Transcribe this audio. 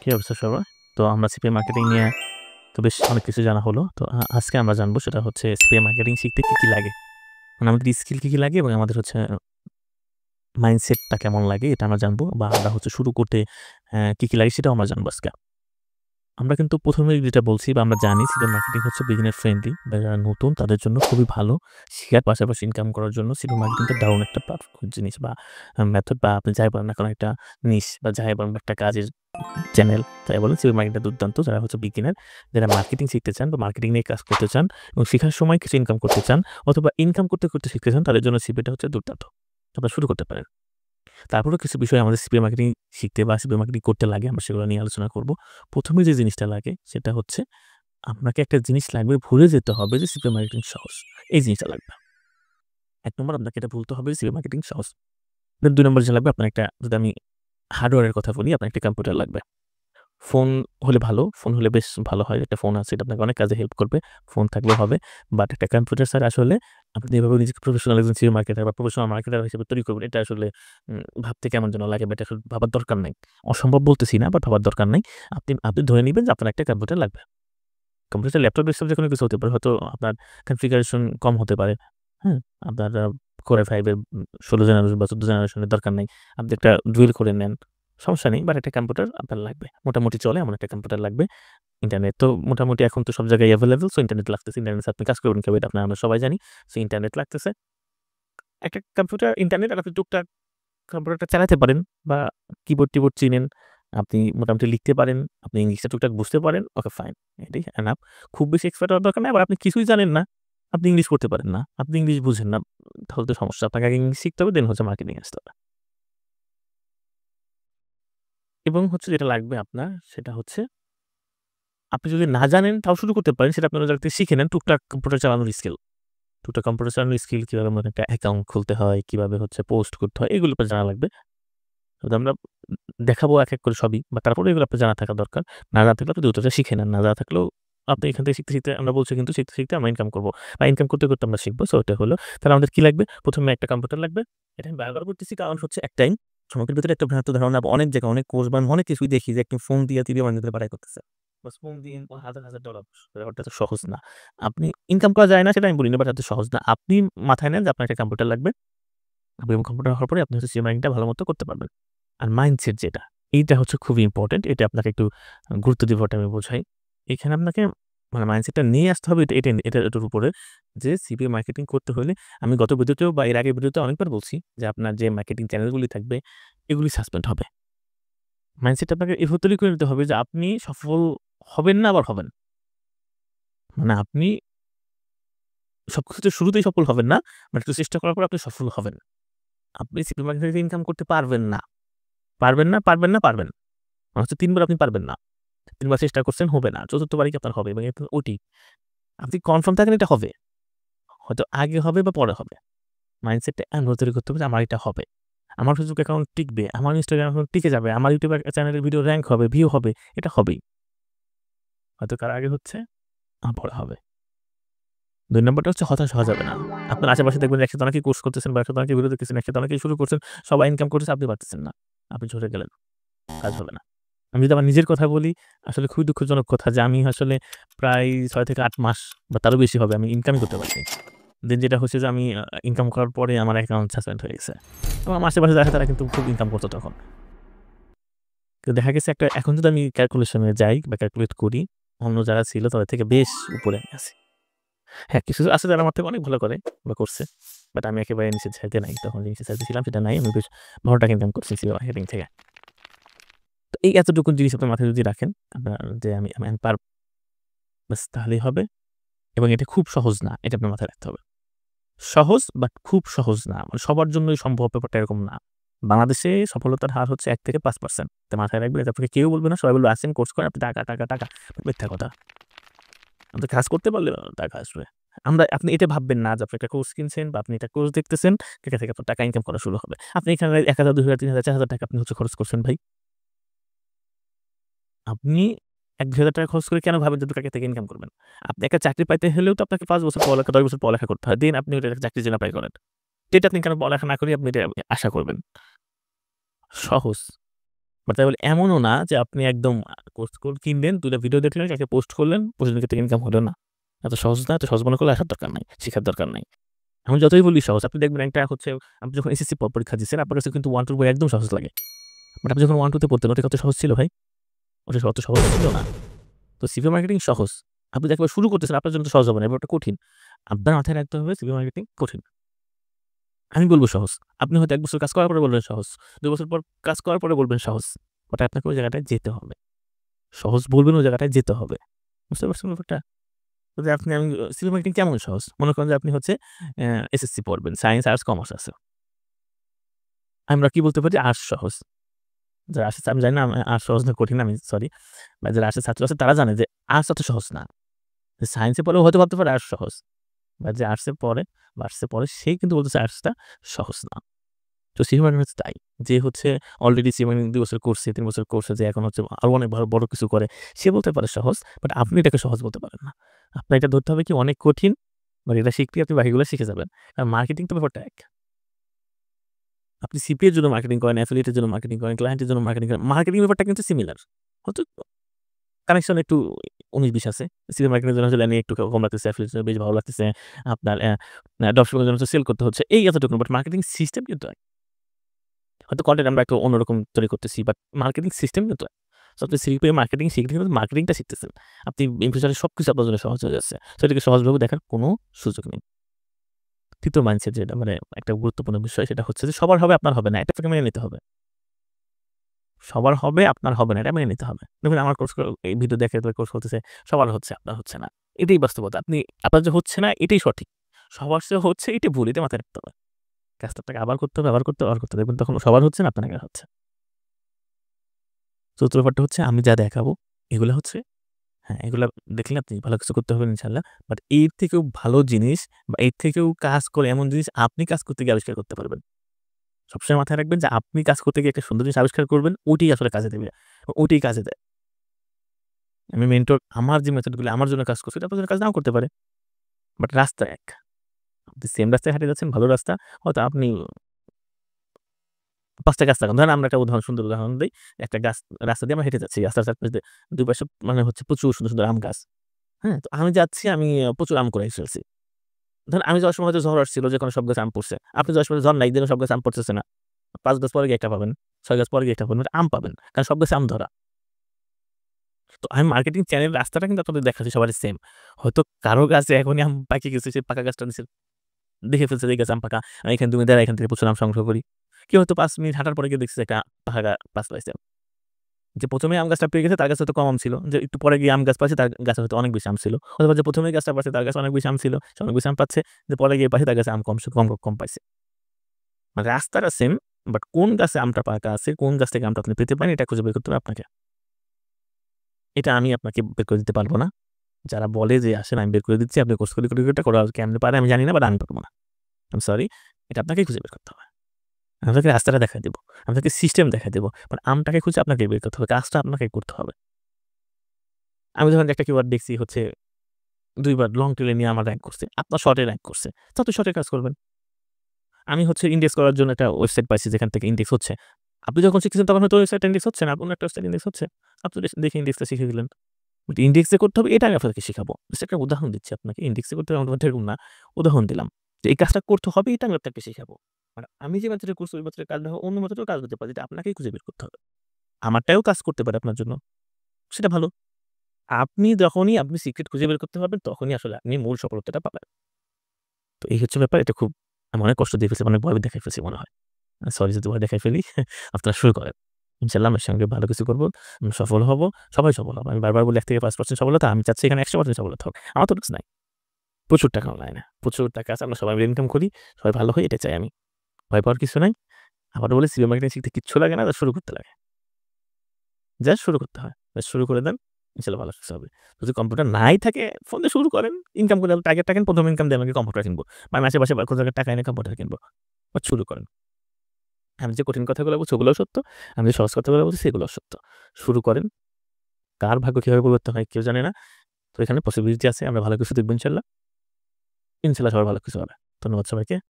কি অবস্থা সবার? তো আমরা সিপিএ মার্কেটিং নিয়ে তো বেশ অনেক কিছু জানা হলো। তো আজকে আমরা জানবো সেটা হচ্ছে সিপিএ মার্কেটিং শিখতে কি লাগে? মানে আমাদের স্কিল কি লাগে এবং আমাদের হচ্ছে মাইন্ডসেটটা কেমন লাগে এটা আমরা জানবো বা আমরা হচ্ছে শুরু করতে কি লাগে সেটাও আমরা জানবো আজকে। আমরা কিন্তু ১ম এই যেটা বলছি বা আমরা জানি সিপিএ মার্কেটিং হচ্ছে বিগিনার ফ্রেন্ডলি বা যারা নতুন তাদের জন্য খুবই ভালো। শেখার পাশাপাশি ইনকাম করার জন্য সিপিএ মার্কেটিংটা দারুণ একটা জিনিস বা মেথড বা আপনি যাই বলেন না কেন একটা নিশ বা যাই বলেন একটা কাজের চ্যানেল তাই বলেন সিপিএ মার্কেটিংটা দুর্দান্ত। যারা হচ্ছে বিগিনার, যারা মার্কেটিং শিখতে চান বা মার্কেটিং নিয়ে কাজ করতে চান এবং শেখার সময় কিছু ইনকাম করতে চান অথবা ইনকাম করতে শিখতে চান তাদের জন্য সিপিএটা হচ্ছে দুর্দান্ত। আপনারা শুরু করতে পারেন। তারপরেও কিছু বিষয় আমাদের সিপিএ মার্কেটিং শিখতে বা সিপিএ মার্কেটিং করতে লাগে আমরা সেগুলো নিয়ে আলোচনা করব। ১ম এ যে জিনিসটা লাগে সেটা হচ্ছে আপনাকে একটা জিনিস লাগবে ভুলে যেতে হবে যে সিপিএ মার্কেটিং সহজ। এই জিনিসটা লাগবে। ১ নম্বর আপনাকে এটা ভুলতে হবে সিপিএ মার্কেটিং সহজ। দেন ২ নম্বর যে লাগবে আপনার একটা যদি আমি হার্ডওয়্যারের কথা বলি আপনার একটা কম্পিউটার লাগবে। ফোন হলে ভালো, ফোন হলে বেশ ভালো হয়। একটা ফোন আছে এটা আপনাকে অনেক কাজে হেল্প করবে। ফোন থাকলেও হবে। বাট একটা কম্পিউটার ছাড়া আসলে আপনি এভাবে নিজেকে প্রফেশনাল একজন সিইও মার্কেটার বা প্রফেশনাল মার্কেটার হিসেবে তৈরি করবেন। এটা আসলে ভাবতে কেমন যেন লাগে বা এটা আসলে ভাবার দরকার নাই। অসম্ভব বলতেছি না বাট ভাবার দরকার নাই। আপনি ধরে নিবেন যে আপনার একটা কম্পিউটার লাগবে। কম্পিউটার ল্যাপটপ ডেস্কটপ যেকোনো কিছু হতে পারে। হয়তো আপনার কনফিগারেশন কম হতে পারে। হ্যাঁ? আপনার Core i5 এর ১৬ জেনারেশন বা ১৪ জেনারেশনের দরকার নাই। আপনি একটা ডুয়েল করে নেন। সমস্যা নেই। বাট একটা কম্পিউটার আপনার লাগবে। মোটামুটি চলে এমন একটা কম্পিউটার লাগবে। ইন্টারনেট তো মোটামুটি এখন তো সব জায়গায় এভেইলেবল। সো ইন্টারনেট লাগতেছে। ইন্টারনেট ছাড়া আপনি কাজ করবেন কিভাবে এটা আমরা সবাই জানি। সো ইন্টারনেট লাগতেছে। একটা কম্পিউটার ইন্টারনেট আর আপনি টুকটাক কম্পিউটারটা চালাতে পারেন বা কিবোর্ড-টিবোর্ড চিনেন। আপনি মোটামুটি লিখতে পারেন। আপনি ইংলিশটা টুকটাক বুঝতে পারেন। Okay fine. এটাই এনাফ। খুব বেশি এক্সপার্ট হওয়ার দরকার নাই। আবার আপনি কিছুই জানেন না। আপনি ইংলিশ পড়তে পারেন না। আপনি ইংলিশ বুঝেন না। তাহলে তো সমস্যা। আপনাকে আগে ইংলিশ শিখতে হবে দেন হচ্ছে মার্কেটিং আসতে হবে। এবং হচ্ছে যেটা লাগবে আপনার সেটা হচ্ছে আপনি যদি না জানেন তাও শুরু করতে পারেন। সেটা আপনি অন্য জায়গা থেকে শিখে নেন টুকটাক কম্পিউটার চালানোর স্কিল। টুকটাক কম্পিউটার চালানোর স্কিল কিভাবে আমাদের একটা অ্যাকাউন্ট খুলতে হয়, কিভাবে হচ্ছে পোস্ট করতে হয় এগুলো আপনার জানা লাগবে। তো আমরা দেখাবো এক করে সবই। বা তারপরেও এগুলো আপনার জানা থাকা দরকার। না জানা থাকলে আপনি দ্রুততা শিখে নেন। না জানা থাকলেও আপনি এখান থেকে শিখতে আমরা বলছি কিন্তু শিখতে আমরা ইনকাম করব। বা ইনকাম করতে আমরা শিখব। সো এটা হলো। তাহলে আমাদের কি লাগবে? ১ম এ একটা কম্পিউটার লাগবে। এটা আমি ব্যবহার করতেছি কারণ হচ্ছে একটাই। সমাজের ভিতরে একটা ভ্রান্ত ধারণা অনেক জায়গায় অনেক কোর্স বা অনেক কিছুই দেখি যে একটা ফোন দিয়ে মানুষদের বাড়াই করতেছে। বাস ফোন দিয়ে হাজার ডলার ব্যাপারটা তো সহজ না। আপনি ইনকাম করা যায় না সেটা আমি বলি না বাট এত সহজ না। আপনি মাথায় নেন যে আপনার একটা কম্পিউটার লাগবে। এবং কম্পিউটার হওয়ার পরে আপনি হচ্ছে সিও মার্কেটিংটা ভালোমতো করতে পারবেন। আর মাইন্ডসেট যেটা, এইটা হচ্ছে খুবই ইম্পোর্টেন্ট। এটা আপনাকে একটু গুরুত্ব দিব ওটা আমি বোঝাই। এখানে আপনাকে মানে মাইন্ডসেটটা নিয়ে আসতে হবে এটার উপরে যে সিপিএ মার্কেটিং করতে হলে আমি গত ভিডিওতেও বা এর আগের ভিডিওতে অনেকবার বলছি যে আপনার যে মার্কেটিং চ্যানেলগুলি থাকবে এগুলি সাসপেন্ড হবে। মাইন্ডসেটটা আপনাকে এভাবে তৈরি করে নিতে হবে যে আপনি সফল হবেন না আবার হবেন। মানে আপনি সবকিছুতে শুরুতেই সফল হবেন না। বাট একটু চেষ্টা করার পর আপনি সফল হবেন। আপনি সিপিএ মার্কেটিং থেকে ইনকাম করতে পারবেন না। পারবেন। মানে হচ্ছে ৩ বার আপনি পারবেন না। ৩ বার চেষ্টা করছেন হবে না। ৪র্থ বারই কি আপনার হবে এবং এটা ওটি। আপনি কনফার্ম থাকেন এটা হবে। হয়তো আগে হবে বা পরে হবে। মাইন্ডসেটটা এমন তৈরি করতে হবে যে আমার এটা হবে। আমার Facebook অ্যাকাউন্ট টিকবে, আমার Instagram অ্যাকাউন্ট টিকে যাবে, আমার YouTube চ্যানেলের ভিডিও র‍্যাংক হবে, ভিউ হবে। এটা হবেই। হয়তো কার আগে হচ্ছে, পরে হবে। ২ নম্বরটা হচ্ছে হতাশ হওয়া যাবে না। আপনার আশেপাশে দেখবেন একসাথে অনেকেই কোর্স করতেছেন বা একসাথে অনেকে ভিডিও দেখতেছেন, একসাথে অনেকেই শুরু করছেন। সবাই ইনকাম করতেছে, আপনি পারতেছেন না। আপনি ঝরে গেলেন। কাজ হবে না। আমি যদি আমার নিজের কথা বলি, আসলে খুবই দুঃখজনক কথা যে আমি আসলে প্রায় ৬ থেকে ৮ মাস বা তারও বেশি হবে আমি ইনকামই করতে পারিনি। দেন যেটা হচ্ছে যে আমি ইনকাম করার পরে আমার অ্যাকাউন্ট সাসপেন্ড হয়ে গেছে। এবং আমার আশেপাশে যারা তারা কিন্তু খুব ইনকাম করত তখন। কিন্তু দেখা গেছে এখন যদি আমি ক্যালকুলেশন এ যাই বা ক্যালকুলেট করি, অন্য যারা ছিল তাদের থেকে বেশ উপরে আমি আছি। হ্যাঁ, কিছু আছে যারা আমার থেকে অনেক ভালো করে বা করছে। বাট আমি একেবারে নিচের সারিতে নাই। তখন যে নিচের সারিতে ছিলাম সেটা নাই। আমি বেশ ভালো টাকা ইনকাম করছি সিও মার্কেটিং থেকে। তো এই এতটুকু জিনিস আপনার মাথায় যদি রাখেন, আপনার যে আমি পারব ব্যাস তাহলেই হবে এবং এটা খুব সহজ না। এটা আপনার মাথায় রাখতে হবে। সহজ বাট খুব সহজ না। মানে সবার জন্যই সম্ভব ব্যাপারটা এরকম না। বাংলাদেশে সফলতার হার হচ্ছে ১ থেকে ৫%। তো মাথায় রাখবেন এটা আপনাকে কেউ বলবে না। সবাই বলবে আসেন কোর্স করেন আপনি টাকা। মিথ্যা কথা। আপনি কাজ করতে পারলে টাকা আসবে। আপনি এটা ভাববেন না যে আপনি একটা কোর্স কিনছেন বা আপনি একটা কোর্স দেখতেছেন, এটা থেকে আপনার টাকা ইনকাম করা শুরু হবে। আপনি এখানে ৳১,০০০, ৳২,০০০, ৳৩,০০০, ৳৪,০০০ আপনি হচ্ছে খরচ করছেন ভাই। আপনি ৳১,০০০ খরচ করে কেন ভাবেন যে ৳২ থেকে ইনকাম করবেন? আপনি একটা চাকরি পাইতে হলেও তো আপনাকে ৫ বছর পড়ালেখা ১০ বছর পড়ালেখা করতে হয়। দেন আপনি ওইটা চাকরির জন্য এপ্লাই করেন। তো এটা আপনি কেন পড়ালেখা না করে আপনি এটা আশা করবেন? সহজ। বাট তাই বলে এমনও না যে আপনি একদম কোর্স কিনলেন, ২ টা ভিডিও দেখলেন, একটা পোস্ট করলেন, পোস্টের ক্ষেত্রে ইনকাম হলো না। এত সহজ না, এত সহজ মনে করলে আসার দরকার নাই, শিখার দরকার নাই। আমি যতই বলি সহজ, আপনি দেখবেন একটা হচ্ছে আপনি যখন এসএসসি পরীক্ষা দিচ্ছেন, আপনার কাছে কিন্তু 1-2 বই একদম সহজ লাগে। বাট আপনি যখন 1-2 তে পড়তেন, ওটা কত সহজ ছিল ভাই? ওটা অত সহজ ছিল না। তো সিপিএ মার্কেটিং সহজ। আপনি যে একেবারে শুরু করতেছেন, আপনার জন্য তো সহজ হবে না। ব্যাপারটা কঠিন। আপনার মাথায় রাখতে হবে সিপিএ মার্কেটিং কঠিন। আমি বলব সহজ। আপনি হয়তো ১ বছর কাজ করার পরে বলবেন সহজ। ২ বছর পর কাজ করার পরে বলবেন সহজ। বাট আপনাকে ওই জায়গাটায় যেতে হবে। সহজ বলবেন, ওই জায়গাটায় যেতে হবে। বুঝতে পারছেন ব্যাপারটা? তো যে আপনি আমি সিপিএ মার্কেটিং কেমন সহজ? মনে করেন যে আপনি হচ্ছে এসএসসি পড়বেন। সায়েন্স, আর্টস, কমার্স আছে। আমরা কি বলতে পারি? আর্টস সহজ। যারা আর্টস আমি জানি না আর্টস সহজ না কঠিন, আমি সরি। বা যারা আর্টসের ছাত্র আছে তারা জানে যে আর্টস অত সহজ না। সায়েন্সে পড়লেও হয়তো ভাবতে পারে আর্টস সহজ। বা যে আর্টসে পড়ে বা আর্টসে পড়ে সে কিন্তু বলতেছে আর্টসটা সহজ না। তো সিপিএ মার্কেটিং হচ্ছে তাই। যে হচ্ছে অলরেডি সিপিএ মার্কেটিং ২ বছর করছে, ৩ বছর করছে, যে এখন হচ্ছে আরো অনেক বড় কিছু করে। সে বলতে পারে সহজ, বাট আপনি এটাকে সহজ বলতে পারেন না। আপনার এটা ধরতে হবে কি অনেক কঠিন, বাট এটা শিখলেই আপনি বাকিগুলো শিখে যাবেন। কারণ মার্কেটিং তো ব্যাপারটা এক। আপনি সিপিএ এর জন্য মার্কেটিং করেন, অ্যাফিলিয়েট এর জন্য মার্কেটিং করেন, ক্লায়েন্টের জন্য মার্কেটিং করেন। মার্কেটিং ব্যাপারটা কিন্তু সিমিলার। হয়তো কানেকশন একটু ১৯-২০ আছে। সিপিএ মার্কেটিং এর জন্য হচ্ছে একটু কম লাগতেছে, অ্যাফিলিয়েট এর বেশ ভালো লাগতেছে। আপনার ড্রপশিপিং এর জন্য সেল করতে হচ্ছে। এই এতটুকু, বাট মার্কেটিং সিস্টেম কিন্তু এক। হয়তো কনটেন্ট আমরা একটু অন্যরকম তৈরি করতেছি, বাট মার্কেটিং সিস্টেম কিন্তু এক। সো আপনি সিপিএ মার্কেটিং শিখলে কিন্তু মার্কেটিংটা শিখতেছেন। আপনি ইন ফিউচারে সবকিছু আপনার জন্য সহজ হয়ে যাচ্ছে। সো এটাকে সহজভাবে দেখার কোনো সুযোগ নেই। ৩য় মাইন্ডসেট যেটা মানে একটা গুরুত্বপূর্ণ বিষয়, সেটা হচ্ছে যে সবার হবে, আপনার হবে না। এটা আপনাকে মেনে নিতে হবে। সবার হবে, আপনার হবে না। এটা মেনে নিতে হবে। দেখুন আমার কোর্স এই ভিডিও দেখে কোর্স করতেছে, সবার হচ্ছে, আপনার হচ্ছে না। এটাই বাস্তবতা। আপনার যে হচ্ছে না এটাই সঠিক। সবার যে হচ্ছে এটা ভুল। এটা মাথায় রাখতে হবে। কাজটা আপনাকে আবার করতে হবে, আবার করতে হবে, আবার করতে হবে। দেখবেন তখন সবার হচ্ছে না, আপনার একা হচ্ছে। ৪র্থ ব্যাপারটা হচ্ছে আমি যা দেখাবো এগুলা হচ্ছে হ্যাঁ, এগুলা দেখলে আপনি ভালো কিছু করতে পারবেন ইনশাআল্লাহ। বাট এর থেকেও ভালো জিনিস বা এর থেকেও কাজ করে এমন জিনিস আপনি কাজ করতে গিয়ে আবিষ্কার করতে পারবেন। সবসময় মাথায় রাখবেন যে আপনি কাজ করতে গিয়ে একটা সুন্দর জিনিস আবিষ্কার করবেন, ওইটাই আসলে কাজে দেবে। ওইটাই কাজে দেয়। আমি মেন্টর আমার যে মেথড গুলো আমার জন্য কাজ করছে, এটা আপনার জন্য কাজ নাও করতে পারে। বাট রাস্তা এক। আপনি সেম রাস্তায় হাঁটে যাচ্ছেন, ভালো রাস্তা। হয়তো আপনি ৫ টা গাছ লাগান। ধরেন আমরা একটা সুন্দর উদাহরণ দেই। একটা গাছ রাস্তা দিয়ে আমরা হেঁটে যাচ্ছি। রাস্তার চারপাশে ২ পাশে মানে হচ্ছে প্রচুর সুন্দর আম গাছ। হ্যাঁ? তো আমি যাচ্ছি, আমি প্রচুর আম কুড়াই ফেলছি। ধরেন আমি যাওয়ার সময় হয়তো ঝড় আসছিল, যে কারণে সব গাছে আম পড়ছে। আপনি যাওয়ার সময় ঝড় নাই, যেন সব গাছে আম পড়তেছে না। ৫ গাছ পরে গিয়ে একটা পাবেন, ৬ গাছ পরে গিয়ে একটা পাবেন। আম পাবেন। কারণ সব গাছে আম ধরা। তো আমি মার্কেটিং চ্যানেল রাস্তাটা কিন্তু আপনাদের দেখাচ্ছি সবারই সেম। হয়তো কারো গাছে এখনই আম পাকে গেছে, সে পাকা গাছটা নিচে দেখে ফেলছে যে এই গাছে আম পাকা। আমি এখানে তুমি দাঁড়া, এখান থেকে প্রচুর আম সংগ্রহ করি। কেউ হয়তো ৫ মিনিট হাঁটার পরে গিয়ে দেখছে একটা পাকা গাছ পাইছে। যে ১ম এই আম গাছটা পেয়ে গেছে, তার কাছে হয়তো কম আম ছিল। যে একটু পরে গিয়ে আম গাছ পাচ্ছে, তার গাছে হয়তো অনেক বেশি আম ছিল। অথবা যে ১ম এই গাছটা পাচ্ছে, তার কাছে অনেক বেশি আম ছিল। সে অনেক বেশি আম পাচ্ছে। যে পরে গিয়ে পাচ্ছে, তার কাছে আম কম পাইছে। মানে রাস্তাটা সেম, বাট কোন গাছে আমটা পাকা আছে, কোন গাছ থেকে আমটা আপনি পেতে পারেন, এটা খুঁজে বের করতে হবে আপনাকে। এটা আমি আপনাকে বের করে দিতে পারব না। যারা বলে যে আসেন আমি বের করে দিচ্ছি, আপনি কোর্স করে এটা করা কেমনে পারে আমি জানি না, বাট আমি পারব না। I am sorry. এটা আপনাকেই খুঁজে বের করতে হবে। আমি আপনাকে রাস্তাটা দেখায় দিব। আমি আপনাকে সিস্টেম দেখায় দিব। বাট আমটাকে খুঁজে আপনাকেই বের করতে হবে। কাজটা আপনাকেই করতে হবে। আমি ধরেন একটা কিওয়ার্ড দেখছি হচ্ছে ২ বার লং টেইল এ নিয়ে আমার র‍্যাংক করছে। আপনার শর্ট এ র‍্যাংক করছে। তো আপনি শর্ট এ কাজ করবেন। আমি হচ্ছে ইনডেক্স করার জন্য একটা ওয়েবসাইট পাইছি যেখান থেকে ইনডেক্স হচ্ছে। আপনি যখন শিখতেছেন তখন হয়তো ওয়েবসাইটটা ইনডেক্স হচ্ছে না। অন্য একটা ওয়েবসাইট ইনডেক্স হচ্ছে। আপনি দেখে ইনডেক্সটা শিখে গেলেন। বাট ইনডেক্স এ করতে হবে এটা আমি আপনাকে শিখাবো। জাস্ট একটা উদাহরণ দিচ্ছি আপনাকে। ইনডেক্স এ করতে হবে এরকম না। উদাহরণ দিলাম। যে এই কাজটা করতে হবে এটা আমি আপনাকে শিখাবো। আর আমি যে মেথডে করছি ওই মেথডের কাজ না হয় অন্য মেথডেও কাজ হতে পারে। যেটা আপনাকেই খুঁজে বের করতে হবে। আমারটাও কাজ করতে পারে আপনার জন্য। সেটা ভালো। যখনই আপনি সিক্রেট খুঁজে বের করতে পারবেন, তখনই আসলে আপনি মূল সফলতাটা পাবেন। তো এই হচ্ছে ব্যাপার। এটা খুব আমি অনেক কষ্ট দিয়ে ফেলছি, অনেক ভয় দেখাই ফেলছি মনে হয়। সরি যদি ভয় দেখাই ফেলি। আপনারা শুরু করেন। ইনশাআল্লাহ আমার সঙ্গে ভালো কিছু করব। আমি সফল হব। সবাই সফল হবে। আমি বারবার বলি ১ থেকে ৫% সফলতা। আমি চাচ্ছি এখানে ১০০% সফলতা হোক। আমার তো রিস্ক নাই। প্রচুর টাকা অনলাইনে। প্রচুর টাকা আছে। আমরা সবাই মিলে ইনকাম করি। সবাই ভালো হই, এটা চাই আমি। ভয় পাওয়ার কিছু নাই। আবারও বলি সিপিএ মার্কেটিং শিখতে কিচ্ছু লাগে না। জাস্ট শুরু করতে লাগে। জাস্ট শুরু করতে হয়। জাস্ট শুরু করে দেন। ইনশাআল্লাহ ভালো কিছু হবে। যদি কম্পিউটার নাই থাকে, ফোন দিয়ে শুরু করেন। ইনকাম করে টার্গেট রাখেন, ১ম ইনকাম দিয়ে আমাকে কম্পিউটার কিনবো। বা মাসে কোন জায়গায় টাকা এনে কম্পিউটার কিনবো। বাট শুরু করেন। আমি যে কঠিন কথাগুলো বলছি ওগুলোও সত্য। আমি যে সহজ কথাগুলো বলছি সেগুলোও সত্য। শুরু করেন। কার ভাগ্য কিভাবে পরিবর্তন হয় কেউ জানে না। তো এখানে পসিবিলিটি আছে। আমরা ভালো কিছু দেখব ইনশাআল্লাহ। ইনশাআল্লাহ সবার ভালো কিছু হবে। ধন্যবাদ সবাইকে।